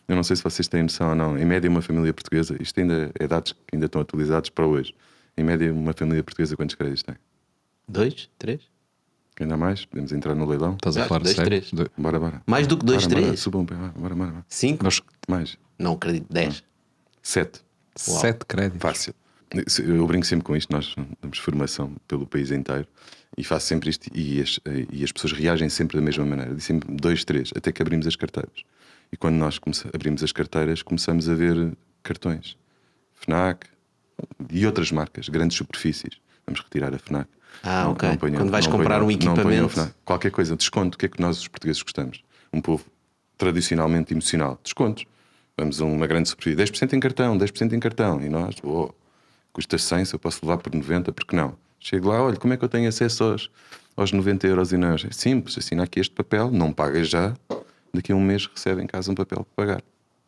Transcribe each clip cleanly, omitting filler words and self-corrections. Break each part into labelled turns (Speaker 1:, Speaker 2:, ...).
Speaker 1: Eu não sei se vocês têm noção ou não. Em média, uma família portuguesa, isto ainda é dados que ainda estão atualizados para hoje. Em média, uma família portuguesa, quantos créditos tem?
Speaker 2: 2, 3?
Speaker 1: Ainda mais? Podemos entrar no leilão?
Speaker 3: Estás a falar de
Speaker 2: 2,
Speaker 3: sério?
Speaker 2: 3.
Speaker 1: Bora.
Speaker 2: Mais do que 2,
Speaker 1: Bora,
Speaker 2: 3?
Speaker 1: subam, bora.
Speaker 2: 5?
Speaker 3: Nós,
Speaker 1: Mais.
Speaker 2: Não acredito. 10.
Speaker 1: 7.
Speaker 3: 7 créditos.
Speaker 1: Fácil. Eu brinco sempre com isto. Nós damos formação pelo país inteiro e faço sempre isto. E as pessoas reagem sempre da mesma maneira. Diz sempre 2, 3, até que abrimos as carteiras. E quando nós abrimos as carteiras, começamos a ver cartões FNAC e outras marcas, grandes superfícies. Vamos retirar a FNAC.
Speaker 2: Ok. Quando vais comprar um equipamento,
Speaker 1: qualquer coisa, desconto. O que é que nós, os portugueses, gostamos? Um povo tradicionalmente emocional. Descontos. Vamos a uma grande superfície. 10% em cartão, 10% em cartão. E nós, custa 100, se eu posso levar por 90, porque não? Chego lá, olha, como é que eu tenho acesso aos 90 euros e não? É simples, assina aqui este papel, não pagas já. Daqui a um mês recebe em casa um papel para pagar.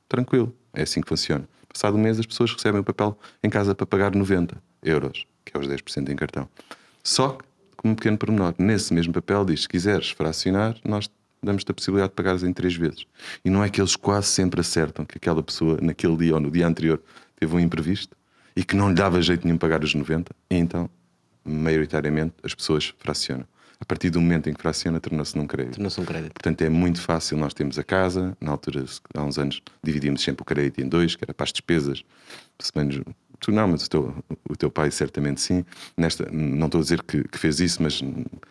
Speaker 1: Tranquilo, é assim que funciona. Passado um mês as pessoas recebem o papel em casa para pagar 90 euros, que é os 10% em cartão. Só que, como um pequeno pormenor, nesse mesmo papel diz, se quiseres fracionar, nós damos-te a possibilidade de pagares em 3 vezes. E não é que eles quase sempre acertam que aquela pessoa, naquele dia ou no dia anterior, teve um imprevisto e que não lhe dava jeito nenhum pagar os 90, e então, maioritariamente, as pessoas fracionam. A partir do momento em que fraciona, tornou-se num crédito. Portanto, é muito fácil. Nós temos a casa, na altura, há uns anos, dividimos sempre o crédito em 2, que era para as despesas. Se menos, tu não, mas o teu pai certamente sim. Não estou a dizer que fez isso, mas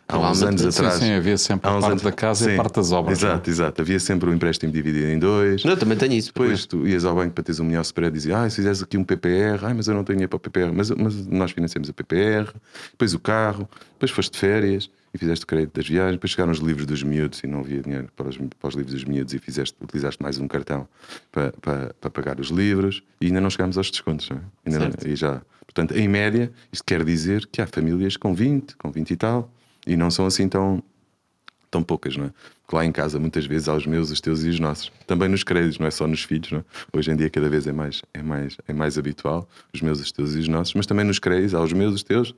Speaker 1: há uns anos atrás.
Speaker 3: Sim, havia sempre a parte da casa e a parte das obras.
Speaker 1: Exato. Havia sempre o empréstimo dividido em 2.
Speaker 2: Eu também tenho isso.
Speaker 1: Depois tu ias ao banco para teres um melhor spread e dizias, se fizeres aqui um PPR, mas eu não tenho dinheiro para o PPR. Mas nós financiamos o PPR, depois o carro, depois foste de férias e fizeste o crédito das viagens, depois chegaram os livros dos miúdos e não havia dinheiro para os livros dos miúdos e utilizaste mais um cartão para pagar os livros e ainda não chegámos aos descontos, não é? Portanto, em média, isto quer dizer que há famílias com 20 e tal, e não são assim tão poucas, não é? Porque lá em casa muitas vezes há os meus, os teus e os nossos. Também nos créditos, não é só nos filhos, não é? Hoje em dia cada vez é mais habitual, os meus, os teus e os nossos, mas também nos créditos há os meus, os teus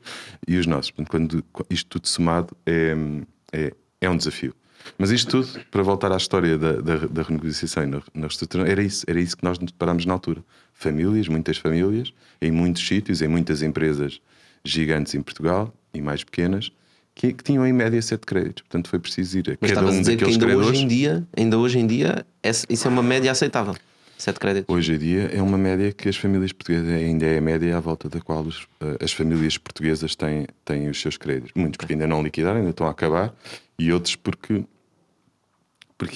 Speaker 1: e os nossos. Portanto, quando isto tudo somado é um desafio. Mas isto tudo, para voltar à história da renegociação e na reestruturação, era isso que nós nos deparámos na altura. Famílias, muitas famílias, em muitos sítios, em muitas empresas gigantes em Portugal e mais pequenas, que tinham em média 7 créditos. Portanto, foi preciso ir a
Speaker 2: mas
Speaker 1: cada um daqueles credores.
Speaker 2: Ainda hoje em dia, isso é uma média aceitável. 7 créditos.
Speaker 1: Hoje em dia é uma média que as famílias portuguesas, ainda é a média à volta da qual as famílias portuguesas têm os seus créditos. Muitos porque ainda não liquidaram, ainda estão a acabar, e outros porque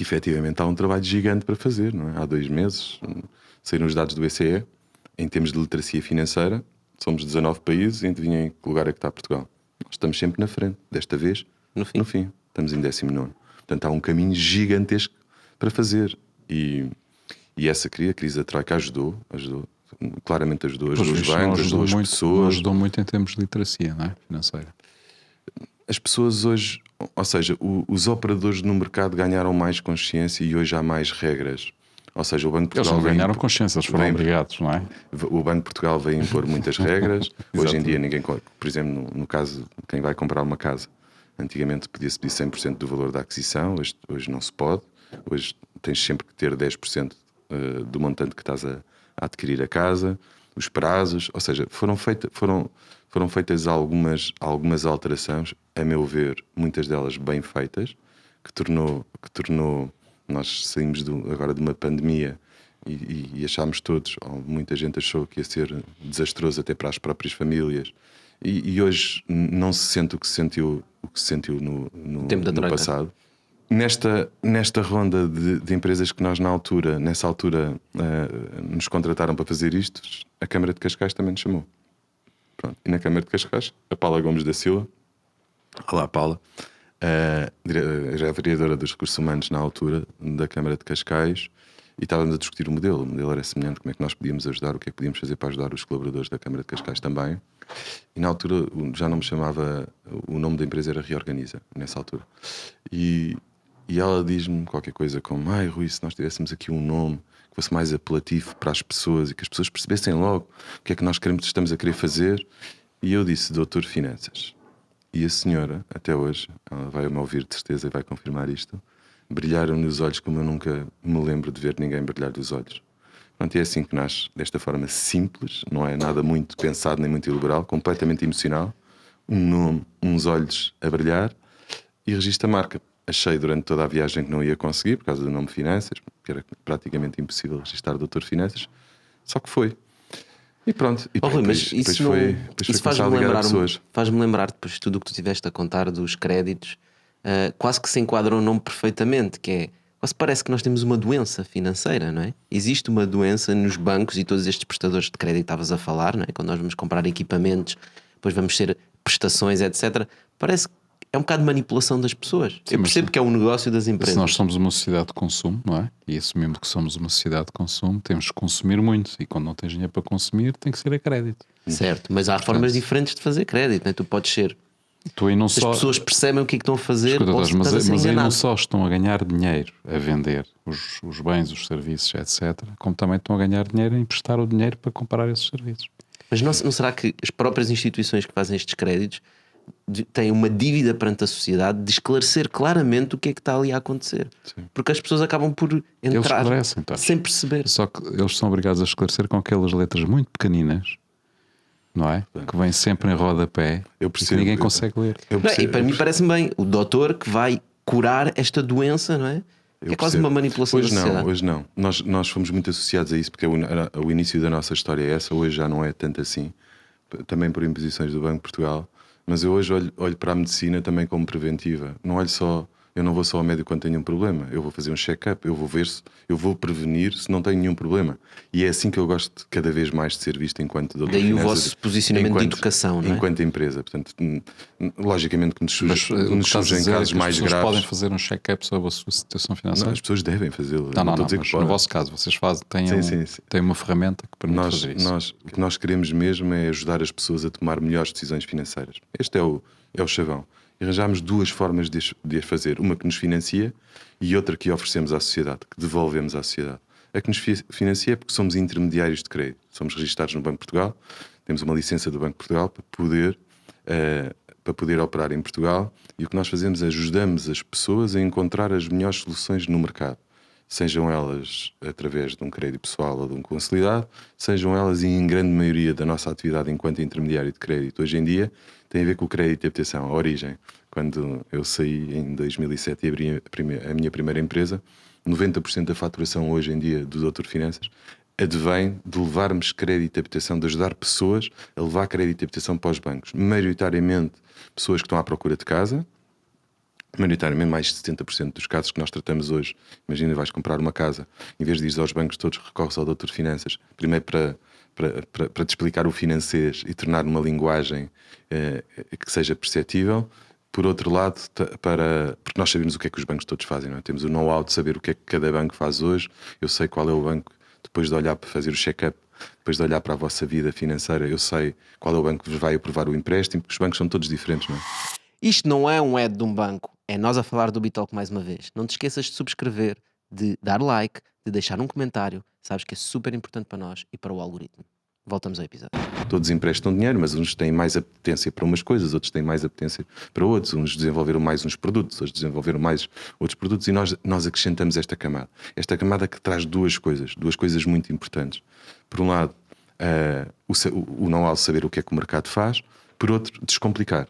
Speaker 1: efetivamente há um trabalho gigante para fazer, não é? Há 2 meses saíram os dados do BCE em termos de literacia financeira. Somos 19 países e adivinhem em que lugar é que está Portugal. Nós estamos sempre na frente, desta vez no fim. Estamos em 19º. Portanto, há um caminho gigantesco para fazer. E essa crise da Troika ajudou, claramente ajudou os bancos, ajudou as pessoas.
Speaker 3: Ajudou muito em termos de literacia, não é? Financeira.
Speaker 1: As pessoas hoje, ou seja, os operadores no mercado ganharam mais consciência e hoje há mais regras. Ou seja, o Banco de Portugal...
Speaker 3: Eles não ganharam consciência, eles foram obrigados, não é?
Speaker 1: O Banco de Portugal veio impor muitas regras. Hoje em dia ninguém... Por exemplo, no caso, quem vai comprar uma casa, antigamente podia-se pedir 100% do valor da aquisição, hoje não se pode. Hoje tens sempre que ter 10% do montante que estás a adquirir a casa. Os prazos, ou seja, foram feitas algumas alterações, a meu ver, muitas delas bem feitas, que tornou nós saímos agora de uma pandemia e achámos todos, ou muita gente achou que ia ser desastroso até para as próprias famílias, e hoje não se sente o que se sentiu no passado. Nesta ronda de empresas que nós nessa altura nos contrataram para fazer isto, a Câmara de Cascais também nos chamou. Pronto. E na Câmara de Cascais, a Paula Gomes da Silva, olá Paula, já a vereadora dos Recursos Humanos na altura da Câmara de Cascais, e estávamos a discutir o modelo. O modelo era semelhante, como é que nós podíamos ajudar, o que é que podíamos fazer para ajudar os colaboradores da Câmara de Cascais também. E na altura já não me chamava, o nome da empresa era Reorganiza, nessa altura. E ela diz-me qualquer coisa como: Rui, se nós tivéssemos aqui um nome que fosse mais apelativo para as pessoas e que as pessoas percebessem logo o que é que nós estamos a querer fazer. E eu disse: Doutor Finanças. E a senhora, até hoje, ela vai-me ouvir de certeza e vai confirmar isto, brilharam nos olhos como eu nunca me lembro de ver ninguém brilhar dos olhos. Pronto, é assim que nasce, desta forma simples, não é nada muito pensado nem muito elaborado, completamente emocional, um nome, uns olhos a brilhar, e registra a marca. Achei durante toda a viagem que não ia conseguir, por causa do nome Finanças, que era praticamente impossível registrar Doutor Finanças, só que foi. E pronto, e
Speaker 2: Rui, mas
Speaker 1: depois
Speaker 2: isso,
Speaker 1: foi
Speaker 2: faz-me
Speaker 1: lembrar pessoas.
Speaker 2: lembrar depois de tudo o que tu tiveste a contar dos créditos, quase que se enquadra o nome perfeitamente, que é, quase parece que nós temos uma doença financeira, não é? Existe uma doença nos bancos e todos estes prestadores de crédito que estavas a falar, não é? Quando nós vamos comprar equipamentos, depois vamos ter prestações, etc. Parece que é um bocado de manipulação das pessoas.
Speaker 3: Sim,
Speaker 2: eu percebo que é um negócio das empresas.
Speaker 3: Se nós somos uma sociedade de consumo, não é? E assumimos que somos uma sociedade de consumo, temos que consumir muito. E quando não tens dinheiro para consumir, tem que ser a crédito.
Speaker 2: Certo, mas há formas diferentes de fazer crédito, não é? Tu podes ser.
Speaker 3: Tu aí não
Speaker 2: Se
Speaker 3: só...
Speaker 2: as pessoas percebem o que é que estão a fazer,
Speaker 3: Escuta,
Speaker 2: estás a ser
Speaker 3: mas aí não
Speaker 2: enganado.
Speaker 3: só estão a ganhar dinheiro a vender os bens, os serviços, etc., como também estão a ganhar dinheiro a emprestar o dinheiro para comprar esses serviços.
Speaker 2: Mas não será que as próprias instituições que fazem estes créditos têm uma dívida perante a sociedade de esclarecer claramente o que é que está ali a acontecer? Sim. Porque as pessoas acabam por entrar sem perceber.
Speaker 3: Só que eles são obrigados a esclarecer com aquelas letras muito pequeninas, não é? Que vêm sempre em rodapé e que ninguém consegue ler.
Speaker 2: E para mim parece-me bem o doutor que vai curar esta doença, não é? É quase uma manipulação da sociedade.
Speaker 1: Hoje não. Nós fomos muito associados a isso porque o início da nossa história é essa. Hoje já não é tanto assim, também por imposições do Banco de Portugal. Mas eu hoje olho para a medicina também como preventiva. Eu não vou só ao médico quando tenho um problema. Eu vou fazer um check-up, eu vou prevenir se não tenho nenhum problema. E é assim que eu gosto cada vez mais de ser visto enquanto doutor.
Speaker 2: Daí o vosso posicionamento de educação, não é?
Speaker 1: Enquanto empresa. Portanto, logicamente que nos surgem casos mais graves.
Speaker 3: As pessoas podem fazer um check-up sobre a sua situação financeira?
Speaker 1: Não, as pessoas devem fazê-lo.
Speaker 3: Não, mas no vosso caso, vocês têm uma ferramenta que permite fazer isso.
Speaker 1: O que nós queremos mesmo é ajudar as pessoas a tomar melhores decisões financeiras. Este é o chavão. E arranjámos duas formas de as fazer. Uma que nos financia e outra que oferecemos à sociedade, que devolvemos à sociedade. A que nos financia é porque somos intermediários de crédito. Somos registados no Banco de Portugal, temos uma licença do Banco de Portugal para poder operar em Portugal, e o que nós fazemos é ajudamos as pessoas a encontrar as melhores soluções no mercado. Sejam elas através de um crédito pessoal ou de um consolidado, sejam elas, e em grande maioria da nossa atividade enquanto intermediário de crédito hoje em dia, tem a ver com o crédito de habitação, a origem. Quando eu saí em 2007 e abri a minha primeira empresa, 90% da faturação hoje em dia do Doutor Finanças advém de levarmos crédito de habitação, de ajudar pessoas a levar crédito de habitação para os bancos. Maioritariamente pessoas que estão à procura de casa, maioritariamente mais de 70% dos casos que nós tratamos hoje. Imagina, vais comprar uma casa, em vez de ir aos bancos todos, recorres ao Doutor Finanças, primeiro para te explicar o financeiro e tornar uma linguagem que seja perceptível. Por outro lado, porque nós sabemos o que é que os bancos todos fazem, não é? Temos o know-how de saber o que é que cada banco faz hoje. Eu sei qual é o banco, depois de olhar para fazer o check-up, depois de olhar para a vossa vida financeira, eu sei qual é o banco que vos vai aprovar o empréstimo, porque os bancos são todos diferentes, não é?
Speaker 2: Isto não é um ad de um banco, é nós a falar do Bitalk mais uma vez. Não te esqueças de subscrever, de dar like, de deixar um comentário. Sabes que é super importante para nós e para o algoritmo. Voltamos ao episódio.
Speaker 1: Todos emprestam dinheiro, mas uns têm mais apetência para umas coisas, outros têm mais apetência para outros. Uns desenvolveram mais uns produtos, outros desenvolveram mais outros produtos, e nós acrescentamos esta camada. Esta camada que traz duas coisas muito importantes. Por um lado, o know-how de saber o que é que o mercado faz. Por outro, descomplicar.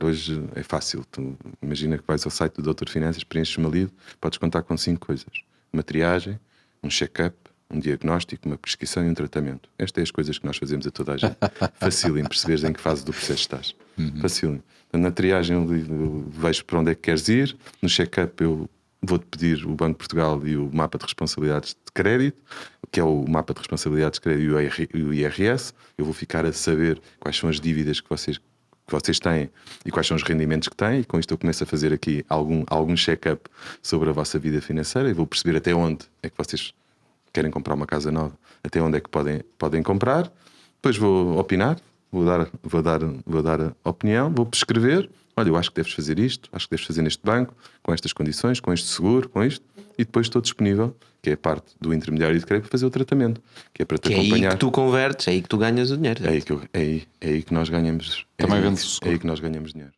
Speaker 1: Hoje é fácil. Tu imagina que vais ao site do Doutor Finanças, preenches uma lead, podes contar com 5 coisas: uma triagem, um check-up, um diagnóstico, uma prescrição e um tratamento. Estas são as coisas que nós fazemos a toda a gente. Facílimo perceberes em que fase do processo estás. Facílimo. Na triagem eu vejo para onde é que queres ir. No check-up eu vou-te pedir o Banco de Portugal e o mapa de responsabilidades de crédito, que é o mapa de responsabilidades de crédito e o IRS. Eu vou ficar a saber quais são as dívidas que vocês têm e quais são os rendimentos que têm, e com isto eu começo a fazer aqui algum check-up sobre a vossa vida financeira e vou perceber até onde é que vocês querem comprar uma casa nova, até onde é que podem comprar. Depois vou opinar, vou dar a opinião, vou prescrever. Olha, eu acho que deves fazer isto, acho que deves fazer neste banco, com estas condições, com este seguro, com isto, e depois estou disponível, que é a parte do intermediário de crédito, para fazer o tratamento, que é para te acompanhar.
Speaker 2: É aí que tu convertes, é aí que tu ganhas o dinheiro.
Speaker 1: É aí que nós ganhamos.
Speaker 3: Também vendes o seguro.
Speaker 1: É aí que nós ganhamos dinheiro.